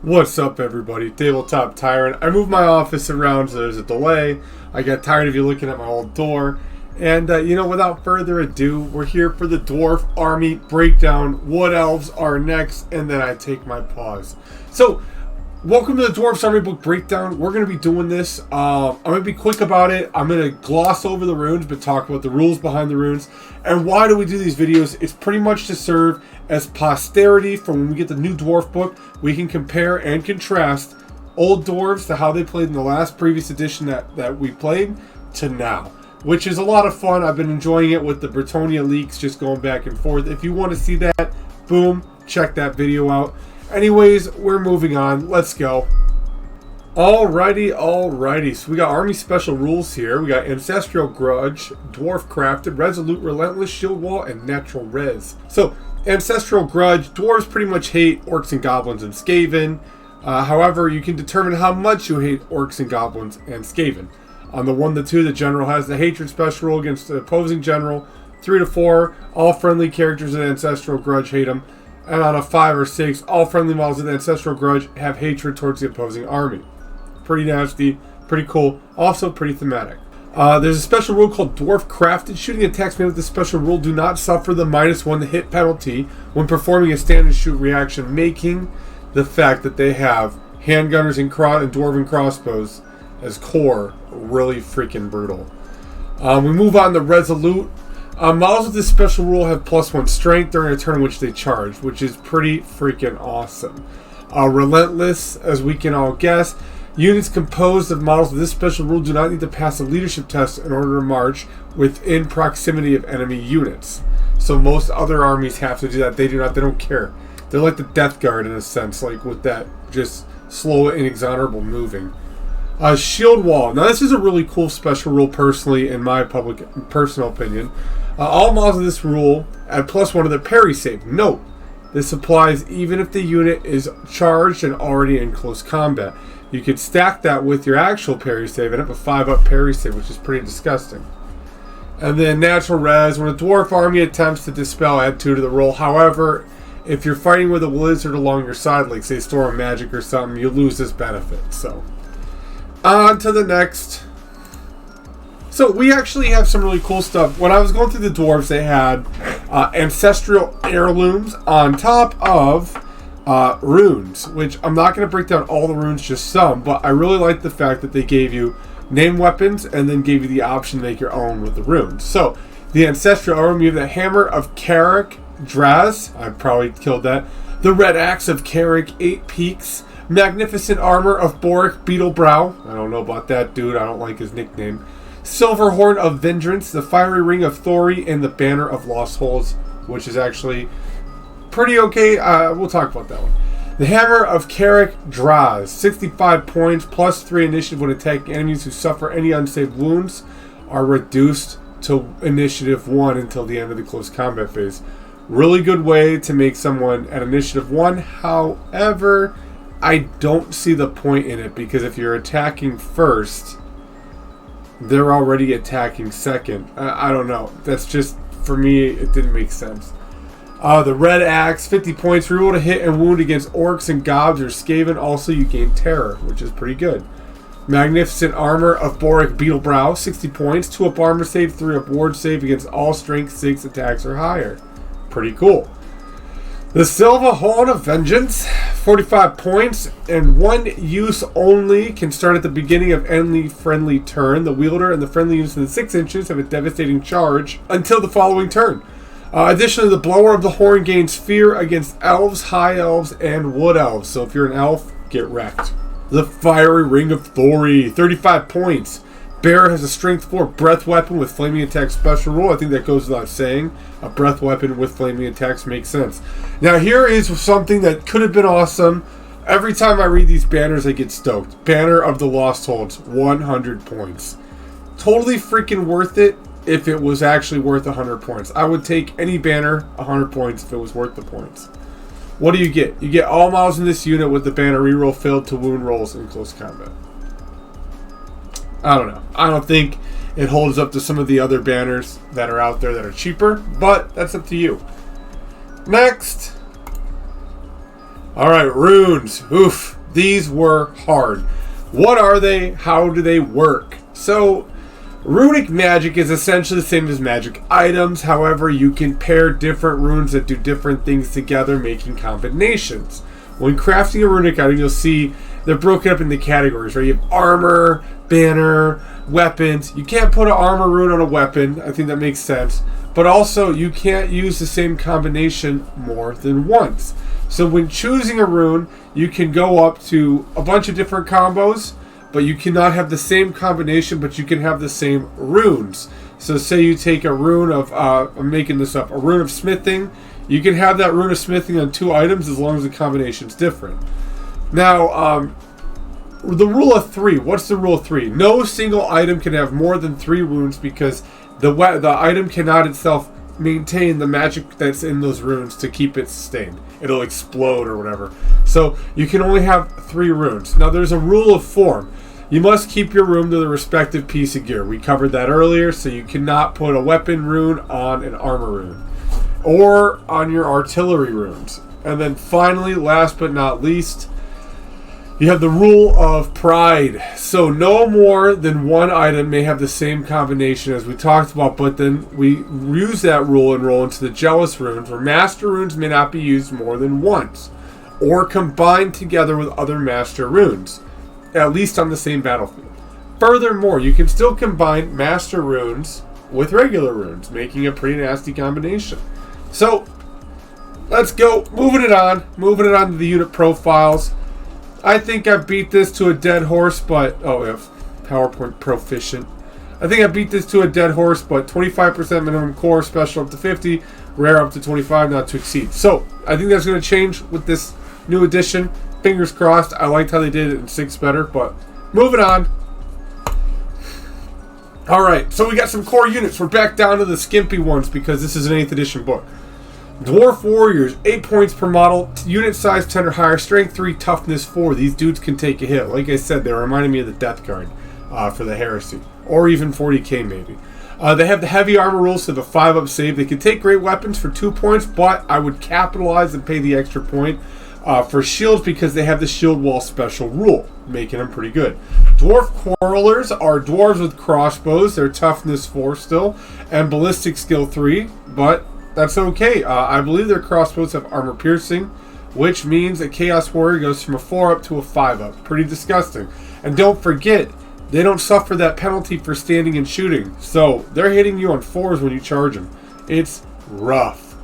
What's up, everybody? Tabletop Tyrant. I moved my office around, so there's a delay. I got tired of you looking at my old door. And, without further ado, we're here for the Dwarf Army Breakdown. Wood Elves are next, and then I take my pause. So, welcome to the Dwarfs Army Book Breakdown. We're going to be doing this. I'm going to be quick about it. I'm going to gloss over the runes, but talk about the rules behind the runes. And why do we do these videos? It's pretty much to serve as posterity for when we get the new Dwarf book. We can compare and contrast old Dwarves to how they played in the previous edition that we played to now, which is a lot of fun. I've been enjoying it with the Bretonnia leaks, just going back and forth. If you want to see that, boom, check that video out. Anyways, we're moving on. Let's go. Alrighty. So we got Army Special Rules here. We got Ancestral Grudge, Dwarf Crafted, Resolute, Relentless, Shield Wall, and Natural Res. So, Ancestral Grudge, Dwarves pretty much hate Orcs and Goblins and Skaven. However, you can determine how much you hate Orcs and Goblins and Skaven. On the 1 to 2, the General has the Hatred Special Rule against the opposing General. 3 to 4, all friendly characters in Ancestral Grudge hate him. And on a 5 or 6, all friendly models in the Ancestral Grudge have hatred towards the opposing army. Pretty nasty, pretty cool, also pretty thematic. There's a special rule called Dwarf Crafted. Shooting attacks made with this special rule do not suffer the -1 hit penalty when performing a standard shoot reaction, making the fact that they have handgunners and dwarven crossbows as core really freaking brutal. We move on to Resolute. Models with this special rule have +1 strength during a turn in which they charge, which is pretty freaking awesome. Relentless, as we can all guess. Units composed of models with this special rule do not need to pass a leadership test in order to march within proximity of enemy units. So most other armies have to do that. They do not. They don't care. They're like the Death Guard in a sense, like with that just slow, inexorable moving. Shield Wall. Now this is a really cool special rule personally, in my personal opinion. All models of this rule add +1 to their parry save. Note, this applies even if the unit is charged and already in close combat. You could stack that with your actual parry save and have a 5-up parry save, which is pretty disgusting. And then Natural Res. When a Dwarf army attempts to dispel, add 2 to the roll. However, if you're fighting with a wizard along your side, like say Storm Magic or something, you lose this benefit. So, on to the next. So we actually have some really cool stuff. When I was going through the Dwarves, they had Ancestral heirlooms on top of runes, which I'm not going to break down all the runes, just some, but I really like the fact that they gave you name weapons and then gave you the option to make your own with the runes. So, the Ancestral heirloom, you have the Hammer of Carrick Draz, I probably killed that, the Red Axe of Carrick 8 Peaks, Magnificent Armor of Boric Beetlebrow, I don't know about that dude, I don't like his nickname, Silver Horn of Vengeance, the Fiery Ring of Thori, and the Banner of Lost Holes, which is actually pretty okay. We'll talk about that one. The Hammer of Carrick Draz, 65 points, +3 initiative when attacking enemies who suffer any unsaved wounds are reduced to initiative 1 until the end of the close combat phase. Really good way to make someone at initiative 1. However, I don't see the point in it, because if you're attacking first, they're already attacking second. I don't know. That's just, for me, it didn't make sense. The Red Axe, 50 points, reroll to hit and wound against Orcs and Gobs or Skaven. Also, you gain Terror, which is pretty good. Magnificent Armor of Boric Beetlebrow, 60 points, 2-up armor save, 3-up ward save against all strength 6 attacks or higher. Pretty cool. The Silver Horn of Vengeance, 45 points, and 1 use only, can start at the beginning of any friendly turn. The wielder and the friendly units in the 6 inches have a devastating charge until the following turn. Additionally, the Blower of the Horn gains fear against elves, high elves, and wood elves. So if you're an elf, get wrecked. The Fiery Ring of Thori, 35 points. Bear has a strength 4 breath weapon with flaming attack special rule. I think that goes without saying. A breath weapon with flaming attacks makes sense. Now here is something that could have been awesome. Every time I read these banners, I get stoked. Banner of the Lost Holds, 100 points. Totally freaking worth it if it was actually worth 100 points. I would take any banner 100 points if it was worth the points. What do you get? You get all models in this unit with the banner reroll filled to wound rolls in close combat. I don't know. I don't think it holds up to some of the other banners that are out there that are cheaper, but that's up to you. Next, Alright, runes. Oof. These were hard. What are they? How do they work? So, runic magic is essentially the same as magic items. However, you can pair different runes that do different things together, making combinations. When crafting a runic item, you'll see they're broken up into categories, right? You have armor, banner, weapons. You can't put an armor rune on a weapon. I think that makes sense. But also, you can't use the same combination more than once. So when choosing a rune, you can go up to a bunch of different combos, but you cannot have the same combination, but you can have the same runes. So say you take a rune of, I'm making this up, a rune of smithing. You can have that rune of smithing on 2 items as long as the combination's different. Now, the rule of 3. What's the rule of 3? No single item can have more than 3 runes because the item cannot itself maintain the magic that's in those runes to keep it sustained. It'll explode or whatever. So you can only have 3 runes. Now there's a rule of form. You must keep your rune to the respective piece of gear. We covered that earlier, so you cannot put a weapon rune on an armor rune or on your artillery runes. And then finally, last but not least, you have the rule of pride. So no more than 1 item may have the same combination as we talked about, but then we use that rule and roll into the jealous runes, where master runes may not be used more than once, or combined together with other master runes, at least on the same battlefield. Furthermore, you can still combine master runes with regular runes, making a pretty nasty combination. So, let's go. Moving it on to the unit profiles. I think I beat this to a dead horse, but... Oh, yeah, PowerPoint proficient. I think I beat this to a dead horse, but 25% minimum core, special up to 50, rare up to 25, not to exceed. So, I think that's going to change with this new edition. Fingers crossed. I liked how they did it in 6 better, but moving on. Alright, so we got some core units. We're back down to the skimpy ones because this is an 8th edition book. Dwarf Warriors, 8 points per model, unit size 10 or higher, strength 3, toughness 4. These dudes can take a hit. Like I said, they reminded me of the Death Guard for the Heresy. Or even 40k maybe. They have the heavy armor rules, so the 5-up save. They can take great weapons for 2 points, but I would capitalize and pay the extra point for shields because they have the shield wall special rule, making them pretty good. Dwarf Quarrelers are dwarves with crossbows. They're toughness 4 still, and ballistic skill 3, but... that's okay. I believe their crossbows have armor piercing, which means a Chaos Warrior goes from a 4 up to a 5 up. Pretty disgusting. And don't forget, they don't suffer that penalty for standing and shooting. So they're hitting you on 4s when you charge them. It's rough.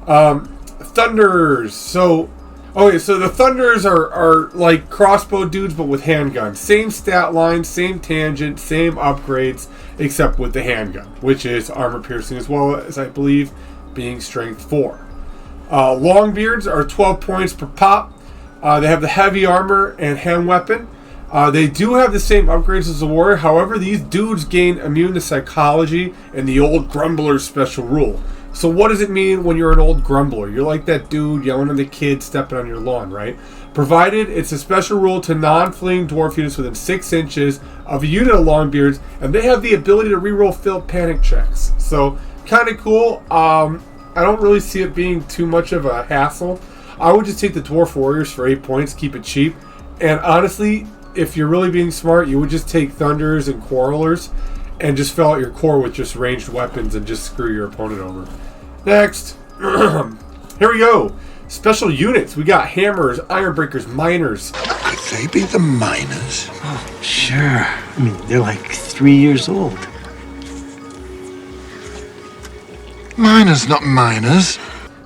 Thunderers. So the Thunderers are like crossbow dudes, but with handguns. Same stat line, same tangent, same upgrades, except with the handgun, which is armor piercing as well as, I believe, being strength 4. Longbeards are 12 points per pop. They have the heavy armor and hand weapon. They do have the same upgrades as the warrior. However, these dudes gain immune to psychology and the old grumbler special rule. So what does it mean when you're an old grumbler? You're like that dude yelling at the kid stepping on your lawn, right? Provided it's a special rule to non-fleeing dwarf units within 6 inches of a unit of longbeards, and they have the ability to reroll failed panic checks. So kind of cool. I don't really see it being too much of a hassle. I would just take the Dwarf Warriors for 8 points, keep it cheap. And honestly, if you're really being smart, you would just take Thunderers and Quarrelers and just fill out your core with just ranged weapons and just screw your opponent over. Next. Here we go. Special units. We got Hammers, Ironbreakers, Miners. Could they be the Miners? Oh, sure. I mean, they're like 3 years old. Miners, not miners.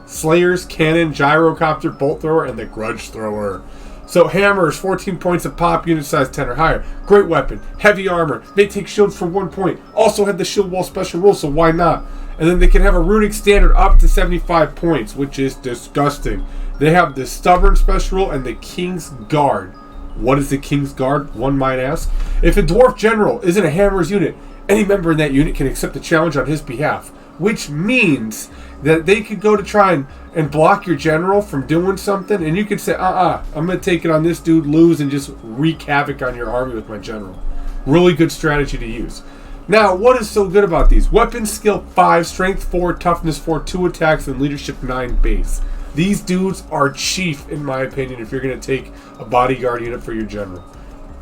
Slayers, Cannon, Gyrocopter, Bolt Thrower, and the Grudge Thrower. So Hammers, 14 points of pop, unit size 10 or higher. Great weapon, heavy armor. They take shields for 1 point. Also have the shield wall special rule, so why not? And then they can have a runic standard up to 75 points, which is disgusting. They have the Stubborn special rule and the King's Guard. What is the King's Guard, one might ask? If a Dwarf General isn't a Hammers unit, any member in that unit can accept a challenge on his behalf. Which means that they could go to try and block your general from doing something, and you could say, I'm going to take it on this dude, lose, and just wreak havoc on your army with my general. Really good strategy to use. Now, what is so good about these? Weapon skill 5, strength 4, toughness 4, 2 attacks, and leadership 9 base. These dudes are chief, in my opinion, if you're going to take a bodyguard unit for your general.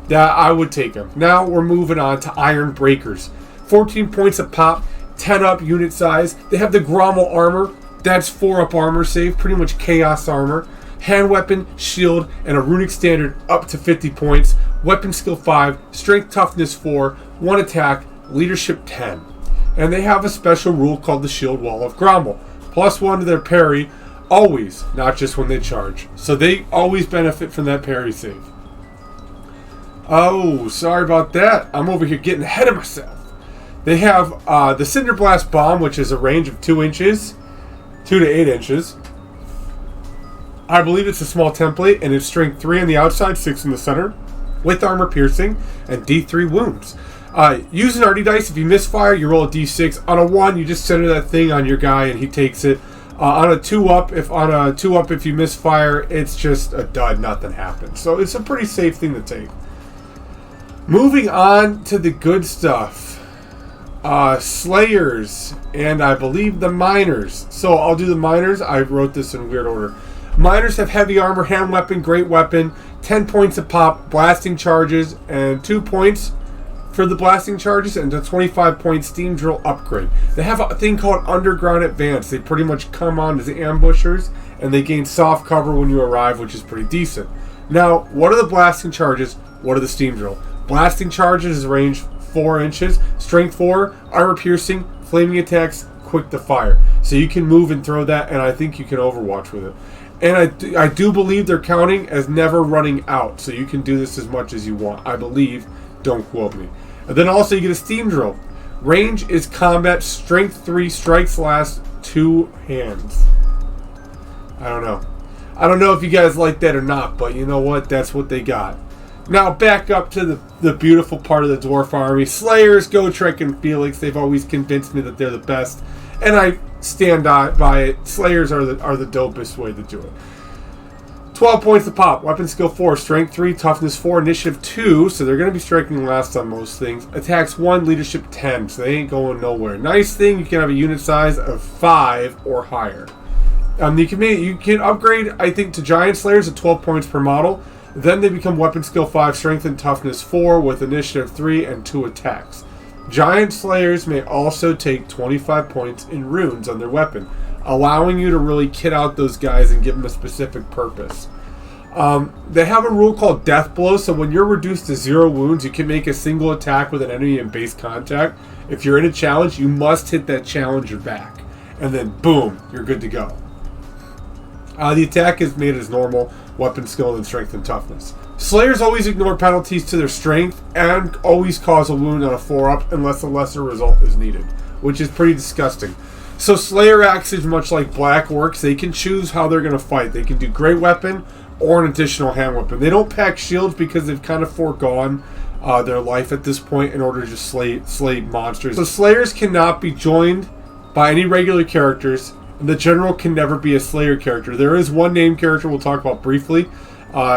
That I would take them. Now we're moving on to Iron Breakers. 14 points a pop, 10 up unit size. They have the Grommel armor. That's 4 up armor save, pretty much chaos armor. Hand weapon, shield, and a runic standard up to 50 points. Weapon skill 5, strength toughness 4, 1 attack, leadership 10. And they have a special rule called the Shield Wall of Grommel. +1 to their parry, always, not just when they charge. So they always benefit from that parry save. Oh, sorry about that. I'm over here getting ahead of myself. They have the Cinder Blast Bomb, which is a range of 2 inches, 2 to 8 inches. I believe it's a small template, and it's strength 3 on the outside, 6 in the center, with armor piercing, and D3 wounds. Use an arty dice. If you misfire, you roll a D6. On a 1, you just center that thing on your guy, and he takes it. On a 2-up, if you misfire, it's just a dud. Nothing happens. So it's a pretty safe thing to take. Moving on to the good stuff. Slayers, and I believe the Miners. So I'll do the Miners. I wrote this in weird order. Miners have heavy armor, hand weapon, great weapon, 10 points a pop, blasting charges, and 2 points for the blasting charges, and a 25-point steam drill upgrade. They have a thing called Underground Advance. They pretty much come on as ambushers, and they gain soft cover when you arrive, which is pretty decent. Now, what are the blasting charges? What are the steam drill? Blasting charges is range 4 inches, strength 4, armor piercing, flaming attacks, quick to fire. So you can move and throw that, and I think you can overwatch with it. And I do believe they're counting as never running out, so you can do this as much as you want. I believe. Don't quote me. And then also you get a steam drill. Range is combat, strength 3, strikes last 2 hands. I don't know. I don't know if you guys like that or not, but you know what? That's what they got. Now back up to the beautiful part of the Dwarf army. Slayers, Gotrek, and Felix. They've always convinced me that they're the best. And I stand by it. Slayers are the dopest way to do it. 12 points to pop. Weapon skill 4, strength 3, toughness 4, initiative 2. So they're going to be striking last on most things. Attacks 1, leadership 10. So they ain't going nowhere. Nice thing, you can have a unit size of 5 or higher. You can upgrade, I think, to Giant Slayers at 12 points per model. Then they become weapon skill 5, strength and toughness 4 with initiative 3 and 2 attacks. Giant Slayers may also take 25 points in runes on their weapon, allowing you to really kit out those guys and give them a specific purpose. They have a rule called Death Blow, so when you're reduced to 0 wounds, you can make a single attack with an enemy in base contact. If you're in a challenge, you must hit that challenger back, and then boom, you're good to go. The attack is made as normal, weapon skill, and strength and toughness. Slayers always ignore penalties to their strength and always cause a wound on a 4-up unless a lesser result is needed, which is pretty disgusting. So Slayer acts is much like Black Orcs. They can choose how they're going to fight. They can do great weapon or an additional hand weapon. They don't pack shields because they've kind of foregone their life at this point in order to just slay monsters. So Slayers cannot be joined by any regular characters, and the general can never be a Slayer character. There is one named character we'll talk about briefly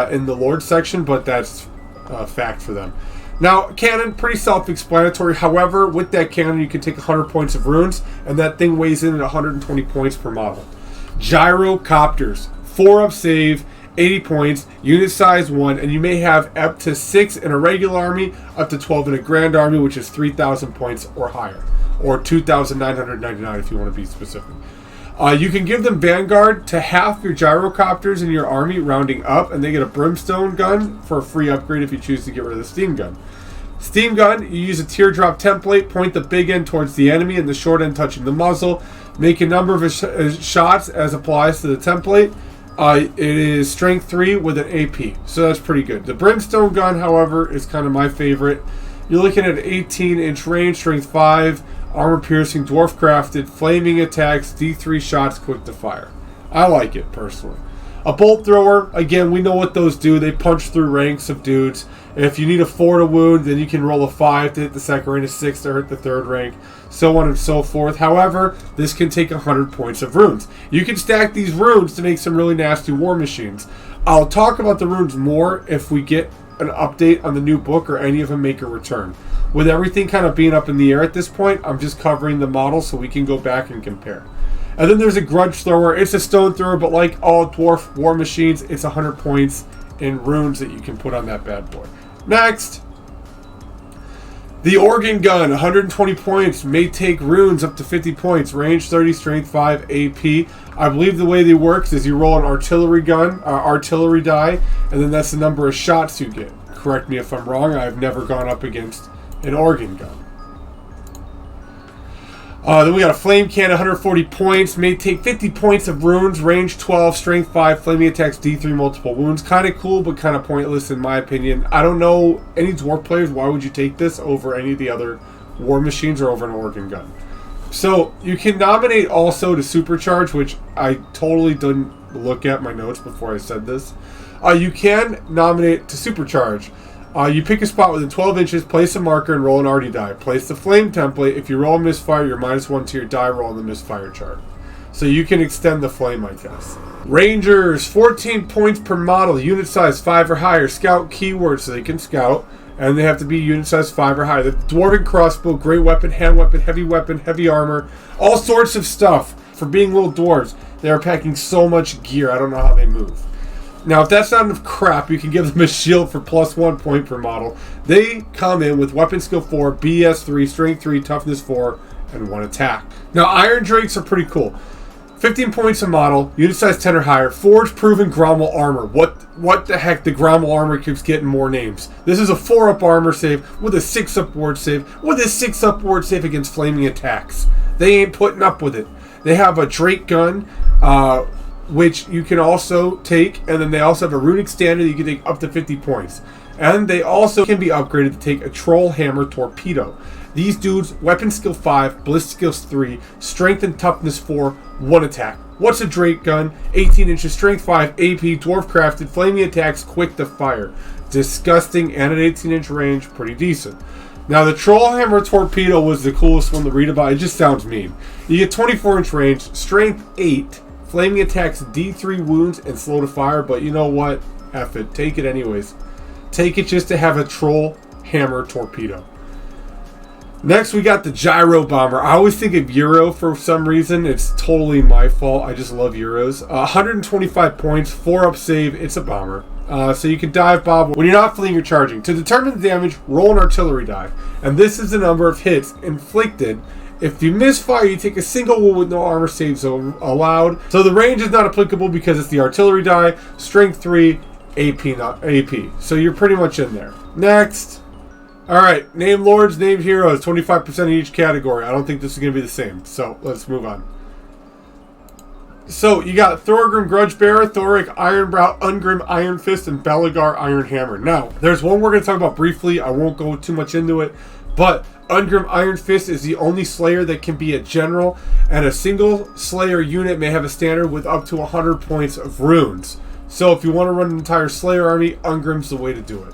in the Lord section, but that's a fact for them. Now, cannon, pretty self-explanatory. However, with that cannon, you can take 100 points of runes, and that thing weighs in at 120 points per model. Gyrocopters, 4-up save, 80 points, unit size 1, and you may have up to 6 in a regular army, up to 12 in a grand army, which is 3,000 points or higher, or 2,999 if you want to be specific. You can give them Vanguard to half your gyrocopters in your army, rounding up, and they get a brimstone gun for a free upgrade if you choose to get rid of the steam gun. Steam gun, you use a teardrop template, point the big end towards the enemy and the short end touching the muzzle. Make a number of shots as applies to the template. It is strength 3 with an AP, so that's pretty good. The brimstone gun, however, is kind of my favorite. You're looking at 18-inch range, strength 5, armor piercing, dwarf crafted, flaming attacks, D3 shots, quick to fire. I like it personally. A bolt thrower, again, we know what those do. They punch through ranks of dudes. If you need a 4 to wound, then you can roll a 5 to hit the second rank, a 6 to hit the third rank, so on and so forth. However, this can take 100 points of runes. You can stack these runes to make some really nasty war machines. I'll talk about the runes more if we get an update on the new book or any of them make a return. With everything kind of being up in the air at this point, I'm just covering the model so we can go back and compare. And then there's a grudge thrower. It's a stone thrower, but like all dwarf war machines, it's 100 points in runes that you can put on that bad boy. Next, the organ gun, 120 points, may take runes up to 50 points, range 30, strength 5, AP. I believe the way they work is you roll an artillery die, and then that's the number of shots you get. Correct me if I'm wrong, I've never gone up against an organ gun. Then we got a flame cannon, 140 points. May take 50 points of runes, range 12, strength 5, flaming attacks D3, multiple wounds. Kind of cool, but kind of pointless in my opinion. I don't know any dwarf players, why would you take this over any of the other war machines or over an organ gun? So you can nominate also to supercharge, which I totally didn't look at my notes before I said this. You can nominate to supercharge. You pick a spot within 12 inches, place a marker, and roll an arty die. Place the flame template. If you roll a misfire, you're -1 to your die roll on the misfire chart. So you can extend the flame, I guess. Rangers, 14 points per model, unit size 5 or higher. Scout keyword so they can scout, and they have to be unit size 5 or higher. The dwarven crossbow, great weapon, heavy armor, all sorts of stuff. For being little dwarves, they are packing so much gear, I don't know how they move. Now, if that's not enough crap, you can give them a shield for +1 point per model. They come in with weapon skill 4, BS 3, strength 3, toughness 4, and 1 attack. Now, iron drakes are pretty cool. 15 points a model, unit size 10 or higher, forge proven Grommel armor. What the heck? The Grommel armor keeps getting more names. This is a 4-up armor save with a 6-up ward save, with a 6-up ward save against flaming attacks. They ain't putting up with it. They have a Drake gun, which you can also take, and then they also have a runic standard you can take up to 50 points. And they also can be upgraded to take a troll hammer torpedo. These dudes, weapon skill 5, ballistic skills 3, strength and toughness 4, 1 attack. What's a Drake gun? 18 inches, strength 5, AP, dwarf crafted, flaming attacks, quick to fire. Disgusting, and at 18-inch range, pretty decent. Now, the troll hammer torpedo was the coolest one to read about. It just sounds mean. You get 24-inch range, strength 8, flaming attacks D3 wounds, and slow to fire, but you know what? F it. Take it anyways. Take it just to have a troll hammer torpedo. Next, we got the gyro bomber. I always think of Euro for some reason. It's totally my fault. I just love Euros. 125 points, 4-up save. It's a bomber. So you can dive bomb when you're not fleeing or charging. To determine the damage, roll an artillery die. And this is the number of hits inflicted. If you misfire, you take a single wound with no armor saves allowed. So the range is not applicable because it's the artillery die. Strength 3, AP, not AP. So you're pretty much in there. Next. Alright, name lords, name heroes. 25% in each category. I don't think this is going to be the same. So let's move on. So you got Thorgrim Grudgebearer, Thoric Ironbrow, Ungrim Iron Fist, and Belagar Iron Hammer. Now, there's one we're going to talk about briefly. I won't go too much into it. But Ungrim Iron Fist is the only Slayer that can be a general, and a single Slayer unit may have a standard with up to 100 points of runes. So if you want to run an entire Slayer army, Ungrim's the way to do it.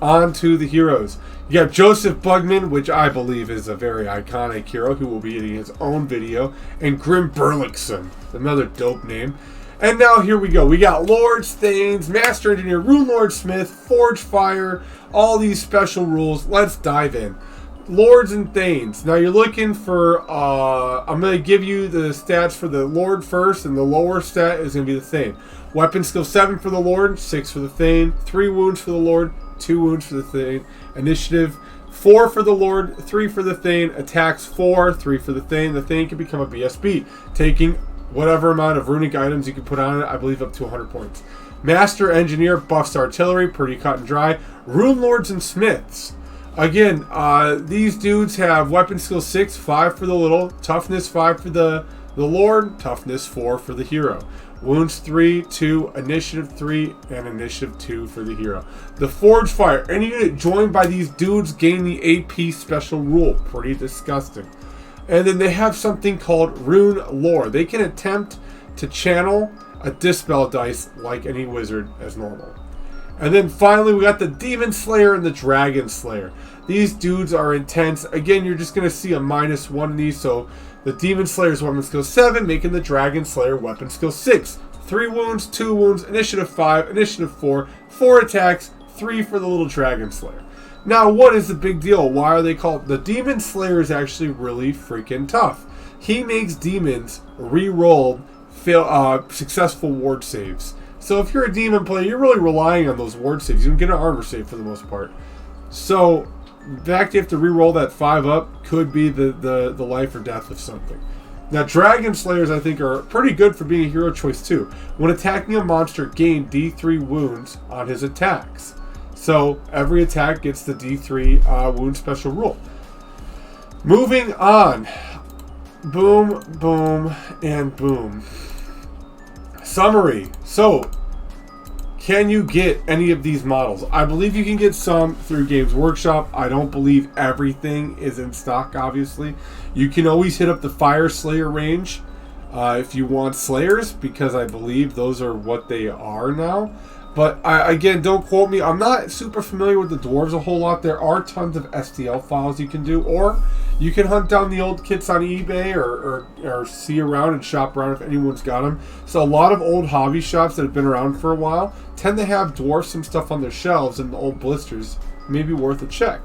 On to the heroes. You got Joseph Bugman, which I believe is a very iconic hero who will be getting his own video, and Grim Burlickson, another dope name. And now here we go. We got Lords, Thanes, Master Engineer, Rune Lord Smith, Forge Fire, all these special rules. Let's dive in. Lords and Thanes. Now you're looking for, I'm going to give you the stats for the Lord first, and the lower stat is going to be the Thane. Weapon skill 7 for the Lord, 6 for the Thane, 3 wounds for the Lord, 2 wounds for the Thane. Initiative 4 for the Lord, 3 for the Thane. Attacks 4, 3 for the Thane. The Thane can become a BSB, taking whatever amount of runic items you can put on it, I believe up to 100 points. Master Engineer buffs artillery, pretty cut and dry. Rune Lords and Smiths. Again, these dudes have weapon skill 6, 5 for the little, toughness 5 for the Lord, toughness 4 for the hero. Wounds 3, 2, initiative 3, and initiative 2 for the hero. The Forge Fire. Any unit joined by these dudes gain the AP special rule. Pretty disgusting. And then they have something called Rune Lore. They can attempt to channel a Dispel dice like any wizard as normal. And then finally we got the Demon Slayer and the Dragon Slayer. These dudes are intense. Again, you're just going to see a -1 in these, so the Demon Slayer's weapon skill 7, making the Dragon Slayer weapon skill 6. 3 wounds, 2 wounds, initiative 5, initiative 4, 4 attacks, 3 for the little Dragon Slayer. Now, what is the big deal? Why are they called? The Demon Slayer is actually really freaking tough. he makes demons re-roll successful ward saves. So if you're a demon player, you're really relying on those ward saves. You don't get an armor save for the most part. So the fact you have to re-roll that 5 up could be the life or death of something. Now, Dragon Slayers, I think, are pretty good for being a hero choice, too. When attacking a monster, gain D3 wounds on his attacks. So, every attack gets the D3 wound special rule. Moving on. Boom, boom, and boom. Summary. So, can you get any of these models? I believe you can get some through Games Workshop. I don't believe everything is in stock, obviously. You can always hit up the Fire Slayer range if you want Slayers, because I believe those are what they are now. But, again, don't quote me. I'm not super familiar with the Dwarves a whole lot. There are tons of STL files you can do, or you can hunt down the old kits on eBay or see around and shop around if anyone's got them. So a lot of old hobby shops that have been around for a while tend to have Dwarfs and stuff on their shelves and the old blisters. Maybe worth a check.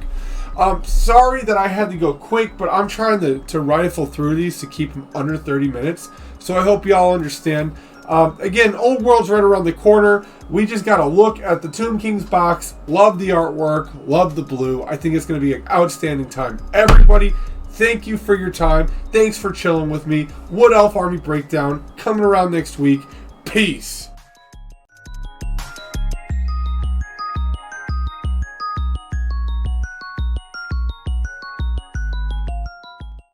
Sorry that I had to go quick, but I'm trying to rifle through these to keep them under 30 minutes. So I hope y'all understand. Again, Old World's right around the corner. We just got to look at the Tomb King's box. Love the artwork. Love the blue. I think it's going to be an outstanding time. Everybody, thank you for your time. Thanks for chilling with me. Wood Elf Army Breakdown coming around next week. Peace.